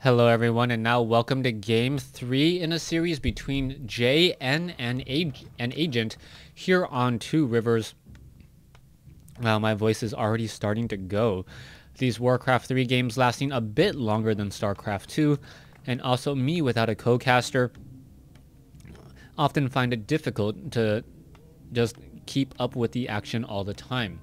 Hello everyone, and now welcome to Game 3 in a series between JN and Agent here on Two Rivers. Wow, my voice is already starting to go. These WarCraft 3 games lasting a bit longer than StarCraft 2, and also me without a co-caster often find it difficult to just keep up with the action all the time.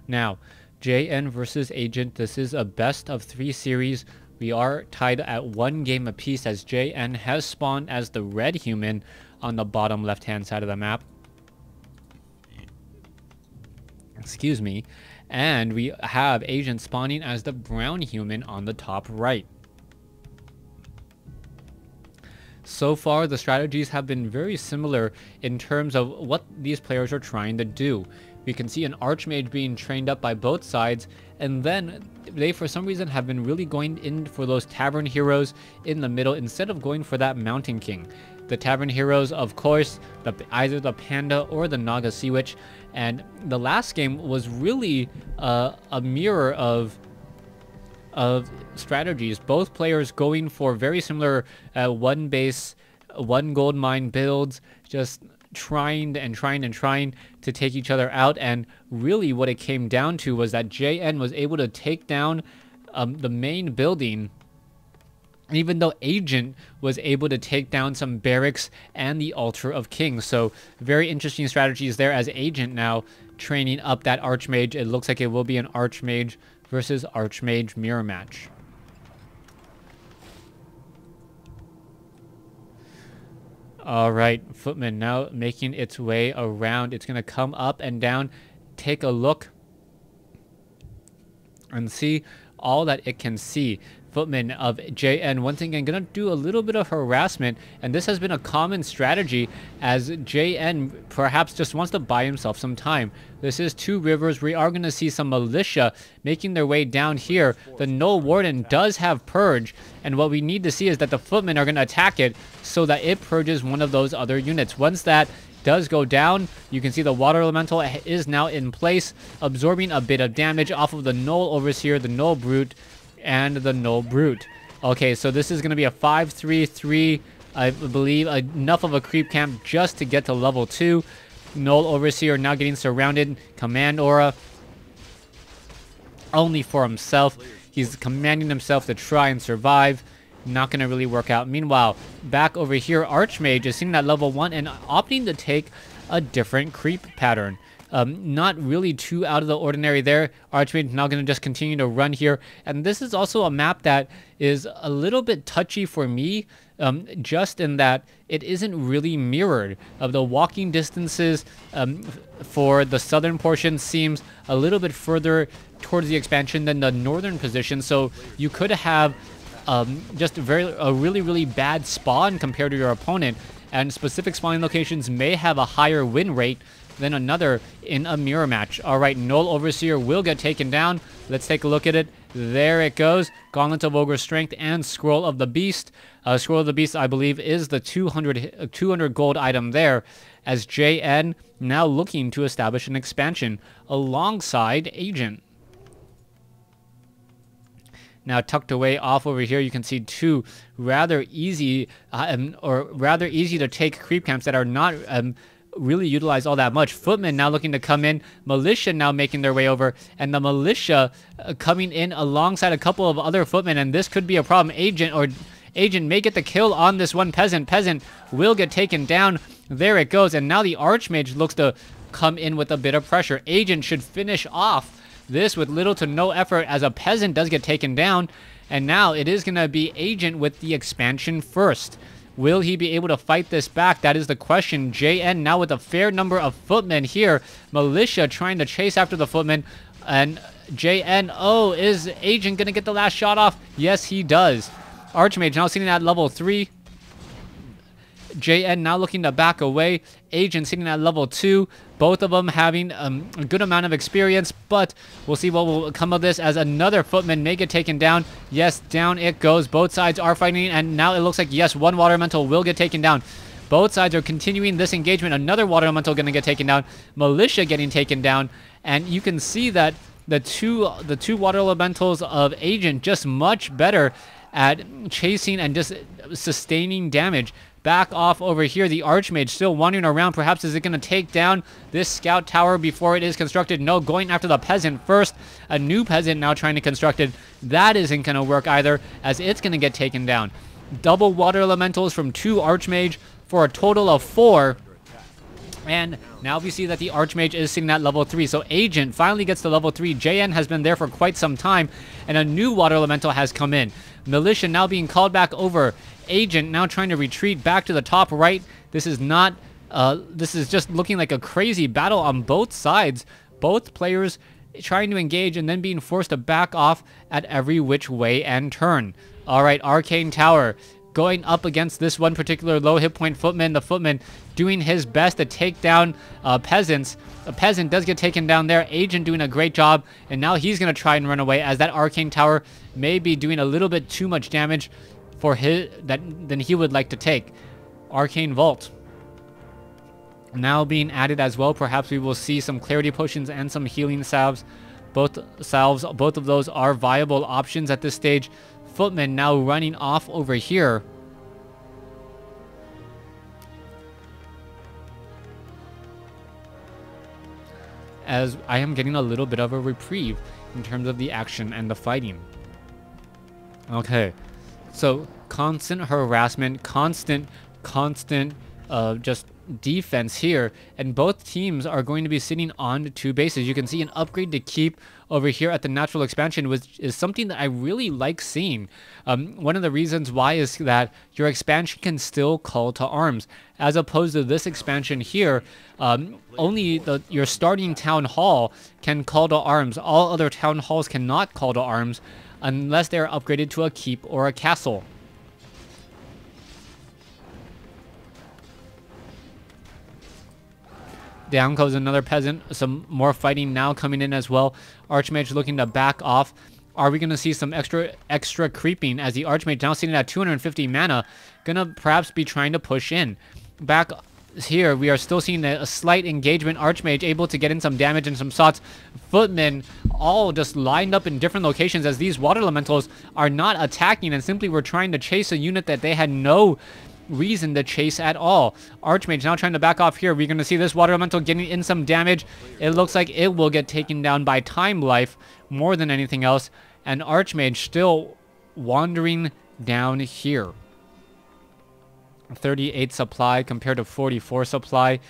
Now, JN versus Agent, this is a best of 3 series. We are tied at 1 game apiece as JN has spawned as the red human on the bottom left-hand side of the map. Excuse me. And we have Agent spawning as the brown human on the top right. So far, the strategies have been very similar in terms of what these players are trying to do. We can see an Archmage being trained up by both sides, and then they for some reason have been really going in for those Tavern Heroes in the middle instead of going for that Mountain King. The Tavern Heroes, of course, either the Panda or the Naga Sea Witch, and the last game was really a mirror of strategies. Both players going for very similar one base, one gold mine builds, just trying to take each other out. And really what it came down to was that JN was able to take down the main building, even though Agent was able to take down some barracks and the Altar of Kings. So very interesting strategies there as Agent now training up that Archmage. It looks like it will be an Archmage versus Archmage mirror match. Alright, Footman now making its way around. It's going to come up and down, take a look, and see all that it can see. Footman of JN once again going to do a little bit of harassment, and this has been a common strategy as JN perhaps just wants to buy himself some time. This is Two Rivers. We are going to see some militia making their way down here. The Null Warden does have Purge, and what we need to see is that the Footmen are going to attack it so that it purges one of those other units. Once that does go down, you can see the Water Elemental is now in place, absorbing a bit of damage off of the Null Overseer, the Null Brute, and the Null Brute. Okay, so this is going to be a 5-3-3, I believe, enough of a creep camp just to get to level 2. Null Overseer now getting surrounded. Command Aura only for himself. He's commanding himself to try and survive. Not going to really work out. Meanwhile, back over here, Archmage is sitting at level 1 and opting to take a different creep pattern. Not really too out of the ordinary there. Archmage now going to just continue to run here. And this is also a map that is a little bit touchy for me, just in that it isn't really mirrored. The walking distances for the southern portion seems a little bit further towards the expansion than the northern position. So you could have just a really bad spawn compared to your opponent. And specific spawning locations may have a higher win rate than another in a mirror match. Alright, Null Overseer will get taken down. Let's take a look at it. There it goes. Gauntlet of Ogre Strength and Scroll of the Beast. Scroll of the Beast, I believe, is the 200 gold item there, as JN now looking to establish an expansion alongside Agent. Now tucked away off over here, you can see two rather easy to take creep camps that are not really utilized all that much. Footmen now looking to come in. Militia now making their way over, and the militia coming in alongside a couple of other footmen, and this could be a problem. Agent may get the kill on this one peasant. Peasant will get taken down. There it goes, and now the Archmage looks to come in with a bit of pressure. Agent should finish off this with little to no effort as a peasant does get taken down, and now it is going to be Agent with the expansion first. Will he be able to fight this back? That is the question. JN now with a fair number of footmen here. Militia trying to chase after the footmen. And JN, oh, is Agent going to get the last shot off? Yes, he does. Archmage now sitting at level 3. JN now looking to back away. Agent sitting at level 2. Both of them having a good amount of experience, but we'll see what will come of this as another footman may get taken down. Yes, down it goes. Both sides are fighting, and now it looks like, yes, one water elemental will get taken down. Both sides are continuing this engagement. Another water elemental going to get taken down. Militia getting taken down, and you can see that the two water elementals of Agent just much better at chasing and just sustaining damage. Back off over here. The Archmage still wandering around. Perhaps is it going to take down this scout tower before it is constructed? No, going after the peasant first. A new peasant now trying to construct it. That isn't going to work either, as it's going to get taken down. Double water elementals from 2 Archmage for a total of 4. And now we see that the Archmage is sitting at level 3. So Ag3nt finally gets to level 3. JN has been there for quite some time, and a new water elemental has come in. Militia now being called back over. Ag3nt now trying to retreat back to the top right. This is not, this is just looking like a crazy battle on both sides. Both players trying to engage and then being forced to back off at every which way and turn. All right, Arcane Tower going up against this one particular low hit point footman. The footman doing his best to take down peasants. A peasant does get taken down there. Ag3nt doing a great job, and now he's going to try and run away, as that Arcane Tower may be doing a little bit too much damage for his than he would like to take. Arcane Vault now being added as well. Perhaps we will see some clarity potions and some healing salves. Both of those are viable options at this stage. Footman now running off over here. As I am getting a little bit of a reprieve in terms of the action and the fighting. Okay, so constant harassment, constant just defense here, and both teams are going to be sitting on 2 bases. You can see an upgrade to keep over here at the natural expansion, which is something that I really like seeing. One of the reasons why is that your expansion can still call to arms, as opposed to this expansion here. Only your starting town hall can call to arms. All other town halls cannot call to arms unless they are upgraded to a keep or a castle. Down goes another peasant. Some more fighting now coming in as well. Archmage looking to back off. Are we going to see some extra creeping, as the Archmage now sitting at 250 mana, gonna perhaps be trying to push in? Back here, we are still seeing a slight engagement. Archmage able to get in some damage and some shots. Footmen all just lined up in different locations, as these water elementals are not attacking and simply were trying to chase a unit that they had no reason to chase at all. Archmage now trying to back off here. We're going to see this water elemental getting in some damage. It looks like it will get taken down by time life more than anything else, and Archmage still wandering down here. 38 supply compared to 44 supply.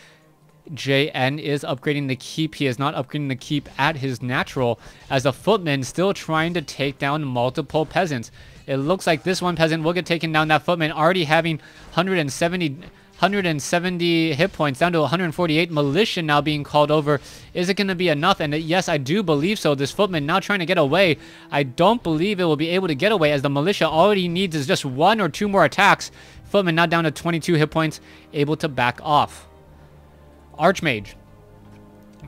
JN is upgrading the keep. He is not upgrading the keep at his natural, as the footman still trying to take down multiple peasants. It looks like this one peasant will get taken down. That footman already having 170 hit points, down to 148. Militia now being called over. Is it going to be enough? And yes, I do believe so. This footman now trying to get away. I don't believe it will be able to get away, as the militia already needs is just 1 or 2 more attacks. Footman now down to 22 hit points, able to back off. Archmage,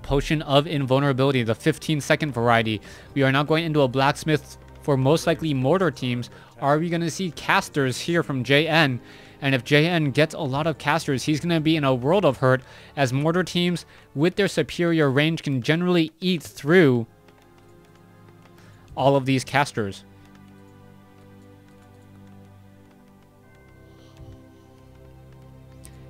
Potion of Invulnerability, the 15-second variety. We are now going into a blacksmith for most likely mortar teams. Are we going to see casters here from JN? And if JN gets a lot of casters, he's going to be in a world of hurt, as mortar teams with their superior range can generally eat through all of these casters.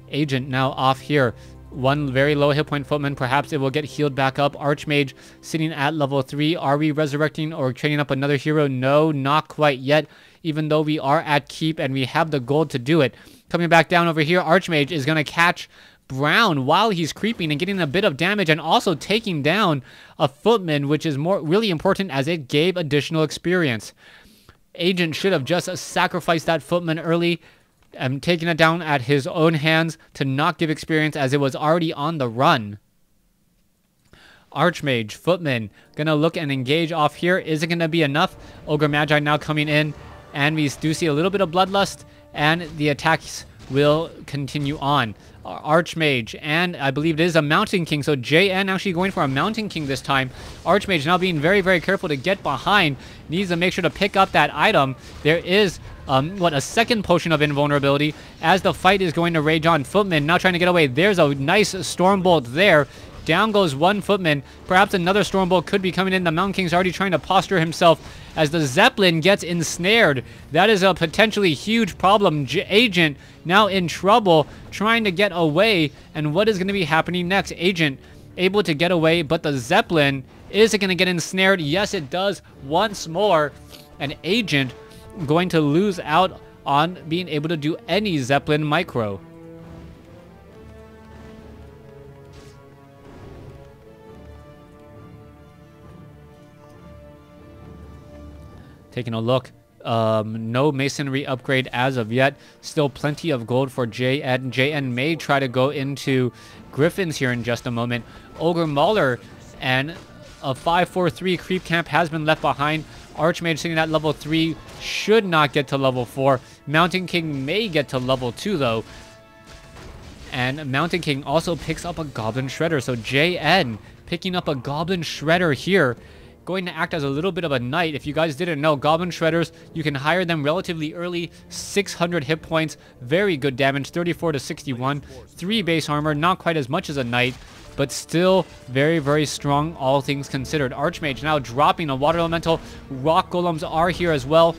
Ag3nt now off here. 1 very low hit point footman. Perhaps it will get healed back up. Archmage sitting at level 3. Are we resurrecting or training up another hero? No, not quite yet, even though we are at keep and we have the gold to do it. Coming back down over here, Archmage is going to catch Brown while he's creeping and getting a bit of damage, and also taking down a footman, which is really important, as it gave additional experience. Ag3nt should have just sacrificed that footman early, taking it down at his own hands to not give experience, as it was already on the run. Archmage, footman, gonna look and engage off here. Is it gonna be enough? Ogre Magi now coming in, and we do see a little bit of bloodlust, and the attacks will continue on. Archmage, and I believe it is a Mountain King, so JN actually going for a Mountain King this time. Archmage now being very, very careful to get behind, needs to make sure to pick up that item. There is a second potion of invulnerability, as the fight is going to rage on. Footman now trying to get away. There's a nice Stormbolt there. Down goes one footman. Perhaps another Stormbolt could be coming in. The Mountain King's already trying to posture himself as the Zeppelin gets ensnared. That is a potentially huge problem. Agent now in trouble, trying to get away. And what is going to be happening next? Agent able to get away, but the Zeppelin, is it going to get ensnared? Yes, it does once more. And Agent going to lose out on being able to do any Zeppelin micro. Taking a look, no masonry upgrade as of yet. Still plenty of gold for JN. JN may try to go into Griffins here in just a moment. Ogre Mauler and a 5-4-3 creep camp has been left behind. Archmage sitting at level 3 should not get to level 4. Mountain King may get to level 2 though. And Mountain King also picks up a Goblin Shredder. So JN picking up a Goblin Shredder here. Going to act as a little bit of a knight. If you guys didn't know, Goblin Shredders, you can hire them relatively early. 600 hit points, very good damage, 34 to 61. 3 base armor, not quite as much as a knight, but still very, very strong, all things considered. Archmage now dropping a water elemental. Rock golems are here as well.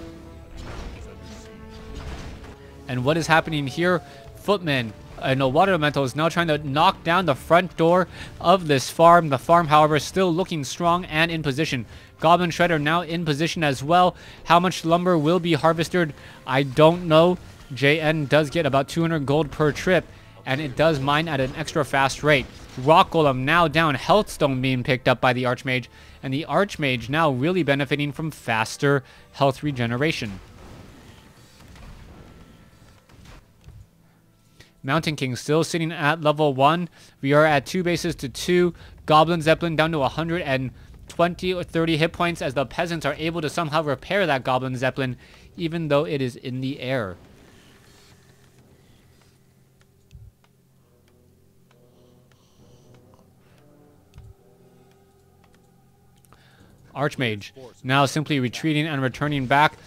And what is happening here? Footman. No, water elemental is now trying to knock down the front door of this farm. The farm, however, still looking strong and in position. Goblin Shredder now in position as well. How much lumber will be harvested? I don't know. JN does get about 200 gold per trip, and it does mine at an extra fast rate. Rock Golem now down. Healthstone being picked up by the Archmage, and the Archmage now really benefiting from faster health regeneration. Mountain King still sitting at level 1. We are at 2 bases to 2. Goblin Zeppelin down to 120 or 30 hit points as the peasants are able to somehow repair that Goblin Zeppelin even though it is in the air. Archmage now simply retreating and returning back.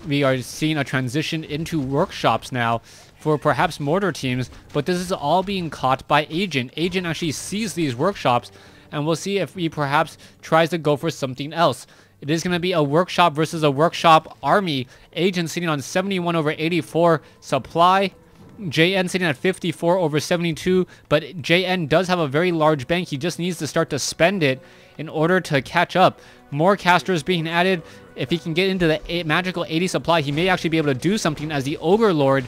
We are seeing a transition into workshops now for perhaps mortar teams, but this is all being caught by Agent. Agent actually sees these workshops, and we'll see if he perhaps tries to go for something else. It is going to be a workshop versus a workshop army. Agent sitting on 71 over 84 supply. JN sitting at 54 over 72, but JN does have a very large bank. He just needs to start to spend it in order to catch up. More casters being added. If he can get into the magical 80 supply, he may actually be able to do something as the Ogre Lord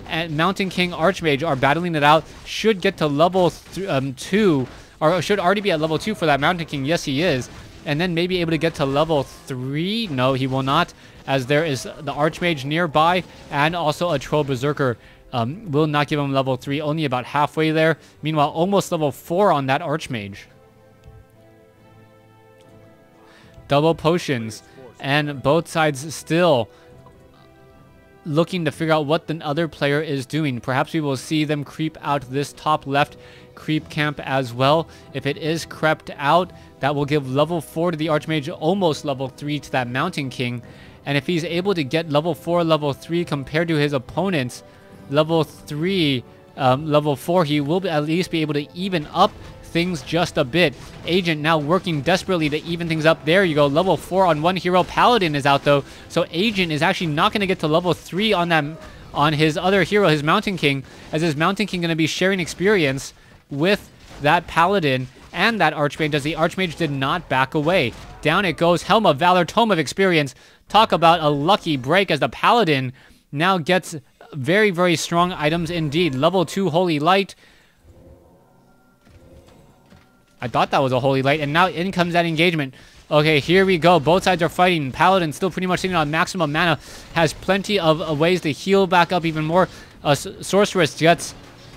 and Mountain King Archmage are battling it out. Should get to level 2, or should already be at level 2 for that Mountain King. Yes, he is. And then maybe able to get to level 3. No, he will not, as there is the Archmage nearby and also a Troll Berserker. Will not give him level 3, only about halfway there. Meanwhile, almost level 4 on that Archmage. Double potions, and both sides still looking to figure out what the other player is doing. Perhaps we will see them creep out this top left creep camp as well. If it is crept out, that will give level 4 to the Archmage, almost level 3 to that Mountain King. And if he's able to get level 4, level 3 compared to his opponents, level 3, level 4, he will at least be able to even up things just a bit. Agent now working desperately to even things up. There you go. Level 4 on one hero. Paladin is out though. So Agent is actually not going to get to level 3 on that, on his other hero, his Mountain King, as his Mountain King going to be sharing experience with that Paladin and that Archmage, as the Archmage did not back away. Down it goes. Helm of Valor, Tome of Experience. Talk about a lucky break as the Paladin now gets very, very strong items indeed. Level 2 Holy Light. I thought that was a Holy Light, and now in comes that engagement. Okay, here we go. Both sides are fighting. Paladin still pretty much sitting on maximum mana. Has plenty of ways to heal back up even more. Sorceress gets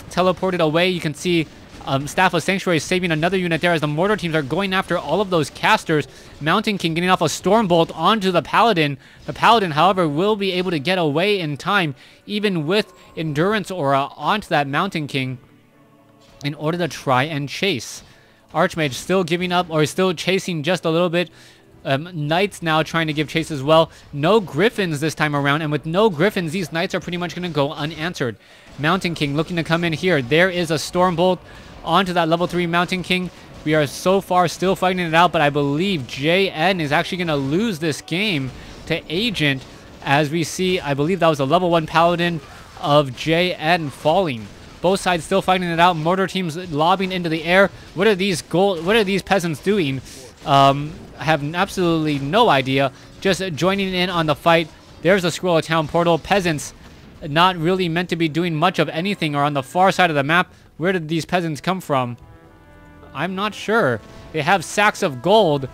teleported away. You can see Staff of Sanctuary saving another unit there as the mortar teams are going after all of those casters. Mountain King getting off a Stormbolt onto the Paladin. The Paladin, however, will be able to get away in time, even with Endurance Aura onto that Mountain King in order to try and chase. Archmage still giving up, or still chasing just a little bit. Knights now trying to give chase as well. No Griffins this time around, and with no Griffins, these Knights are pretty much going to go unanswered. Mountain King looking to come in here. There is a Stormbolt onto that level 3 Mountain King. We are so far still fighting it out, but I believe JN is actually going to lose this game to Ag3nt. As we see, I believe that was a level 1 paladin of JN falling. Both sides still fighting it out. Mortar teams lobbing into the air. What are these peasants doing? I have absolutely no idea. Just joining in on the fight. There's a Scroll of Town portal. Peasants not really meant to be doing much of anything, are on the far side of the map. Where did these peasants come from? I'm not sure. They have sacks of gold,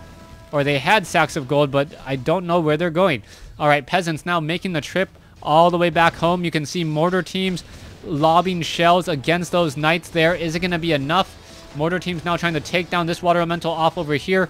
or they had sacks of gold, but I don't know where they're going. All right, peasants now making the trip all the way back home. You can see mortar teams lobbing shells against those knights there. Is it going to be enough? Mortar teams now trying to take down this water elemental off over here.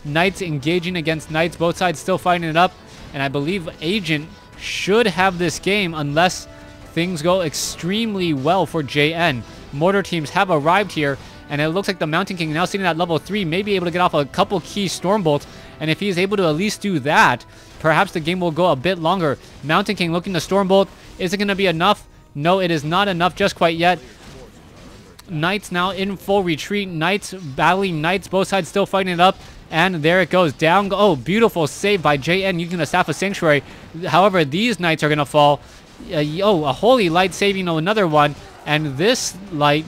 Knights engaging against knights. Both sides still fighting it up. And I believe Ag3nt should have this game unless things go extremely well for JN. Mortar teams have arrived here. And it looks like the Mountain King now sitting at level 3 may be able to get off a couple key Stormbolts. And if he's able to at least do that, perhaps the game will go a bit longer. Mountain King looking to Stormbolt. Is it going to be enough? No, it is not enough just quite yet. Knights now in full retreat. Knights battling Knights. Both sides still fighting it up. And there it goes. Down. Oh, beautiful save by JN using the Staff of Sanctuary. However, these Knights are going to fall. A Holy Light saving another one. And this Knight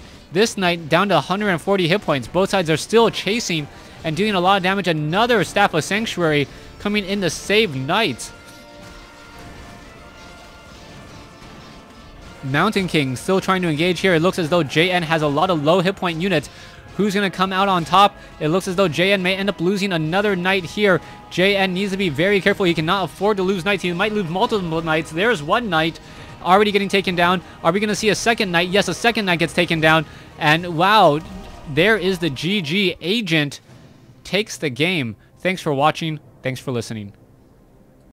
down to 140 hit points. Both sides are still chasing and doing a lot of damage. Another Staff of Sanctuary coming in to save Knights. Mountain King still trying to engage here. It looks as though JN has a lot of low hit point units. Who's going to come out on top? It looks as though JN may end up losing another Knight here. JN needs to be very careful. He cannot afford to lose Knights. He might lose multiple Knights. There's one Knight already getting taken down. Are we going to see a second Knight? Yes, a second Knight gets taken down. And wow, there is the GG. Ag3nt takes the game. Thanks for watching. Thanks for listening.